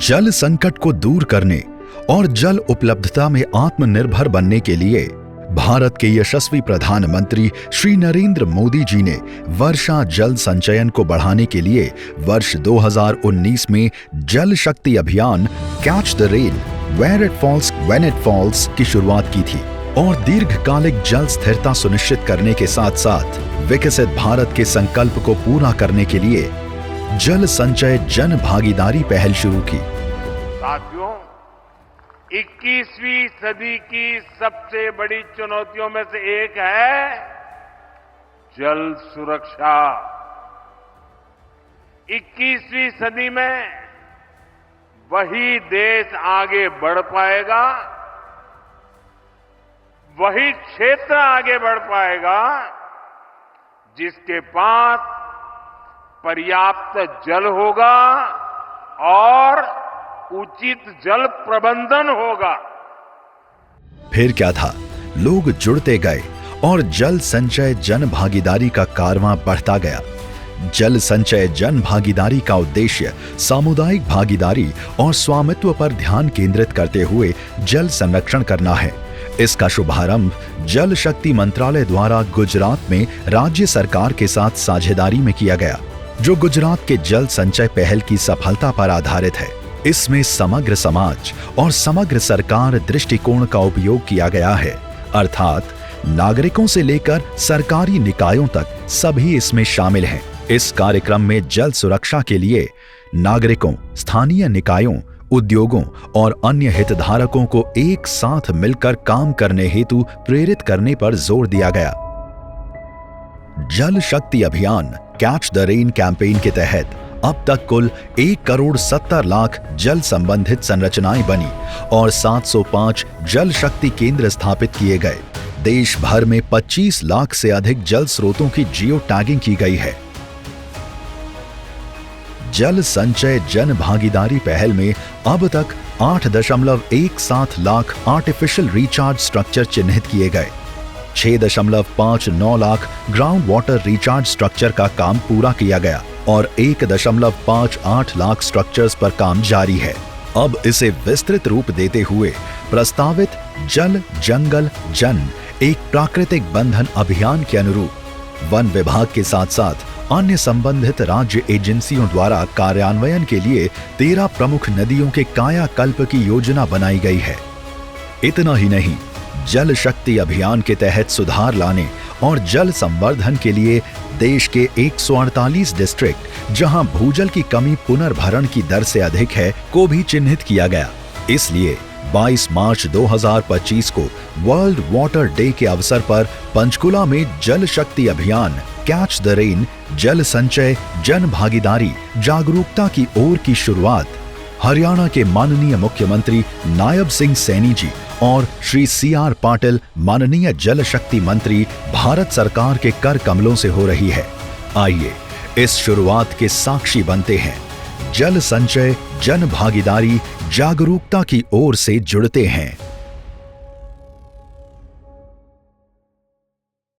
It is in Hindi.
जल संकट को दूर करने और जल उपलब्धता में आत्मनिर्भर बनने के लिए भारत के यशस्वी प्रधानमंत्री श्री नरेंद्र मोदी जी ने वर्षा जल संचयन को बढ़ाने के लिए वर्ष 2019 में Jal Shakti Abhiyan catch the rain where it falls when it falls की शुरुआत की थी और दीर्घकालिक जल स्थिरता सुनिश्चित करने के साथ साथ विकसित भारत के संकल्प को पूरा करने के लिए जल संचय जन भागीदारी पहल शुरू की। साथियों, 21वीं सदी की सबसे बड़ी चुनौतियों में से एक है जल सुरक्षा। 21वीं सदी में वही देश आगे बढ़ पाएगा, वही क्षेत्र आगे बढ़ पाएगा जिसके पास पर्याप्त जल होगा और उचित जल प्रबंधन होगा। फिर क्या था, लोग जुड़ते गए और जल संचय जन भागीदारी का कारवां बढ़ता गया। जल संचय जन भागीदारी का उद्देश्य सामुदायिक भागीदारी और स्वामित्व पर ध्यान केंद्रित करते हुए जल संरक्षण करना है। इसका शुभारंभ जल शक्ति मंत्रालय द्वारा गुजरात में राज्य सरकार के साथ साझेदारी में किया गया, जो गुजरात के जल संचय पहल की सफलता पर आधारित है। इसमें समग्र समाज और समग्र सरकार दृष्टिकोण का उपयोग किया गया है, अर्थात नागरिकों से लेकर सरकारी निकायों तक सभी इसमें शामिल हैं। इस कार्यक्रम में जल सुरक्षा के लिए नागरिकों, स्थानीय निकायों, उद्योगों और अन्य हितधारकों को एक साथ मिलकर काम करने हेतु प्रेरित करने पर जोर दिया गया। जल Shakti Abhiyan catch the rain campaign के तहत अब तक कुल 1,70,00,000 जल संबंधित संरचनाएं बनी और 705 जल शक्ति केंद्र स्थापित किए गए। देश भर में 25 लाख से अधिक जल स्रोतों की जियो टैगिंग की गई है। जल संचय जन भागीदारी पहल में अब तक 8.17 लाख आर्टिफिशियल रिचार्ज स्ट्रक्चर चिन्हित किए गए। 6.59 lakh ground water recharge structure का काम पूरा किया गया और 1.58 लाख स्ट्रक्चर्स पर काम जारी है। अब इसे विस्तृत रूप देते हुए प्रस्तावित जल जंगल जन एक प्राकृतिक बंधन अभियान के अनुरूप वन विभाग के साथ साथ अन्य संबंधित राज्य एजेंसियों द्वारा कार्यान्वयन के लिए 13 प्रमुख नदियों के कायाकल्प की योजना बनाई गई है। इतना ही नहीं, जल शक्ति अभियान के तहत सुधार लाने और जल संवर्धन के लिए देश के 148 डिस्ट्रिक्ट जहां भूजल की कमी पुनर्भरण की दर से अधिक है को भी चिन्हित किया गया। इसलिए 22 मार्च 2025 को वर्ल्ड वाटर डे के अवसर पर पंचकुला में Jal Shakti Abhiyan catch the rain जल संचय जन भागीदारी जागरूकता की ओर की शुरुआत हरियाणा के माननीय मुख्यमंत्री नायब सिंह सैनी जी और श्री CR पाटिल माननीय जल शक्ति मंत्री भारत सरकार के कर कमलों से हो रही है। आइए इस शुरुआत के साक्षी बनते हैं, जल संचय जन भागीदारी जागरूकता की ओर से जुड़ते हैं।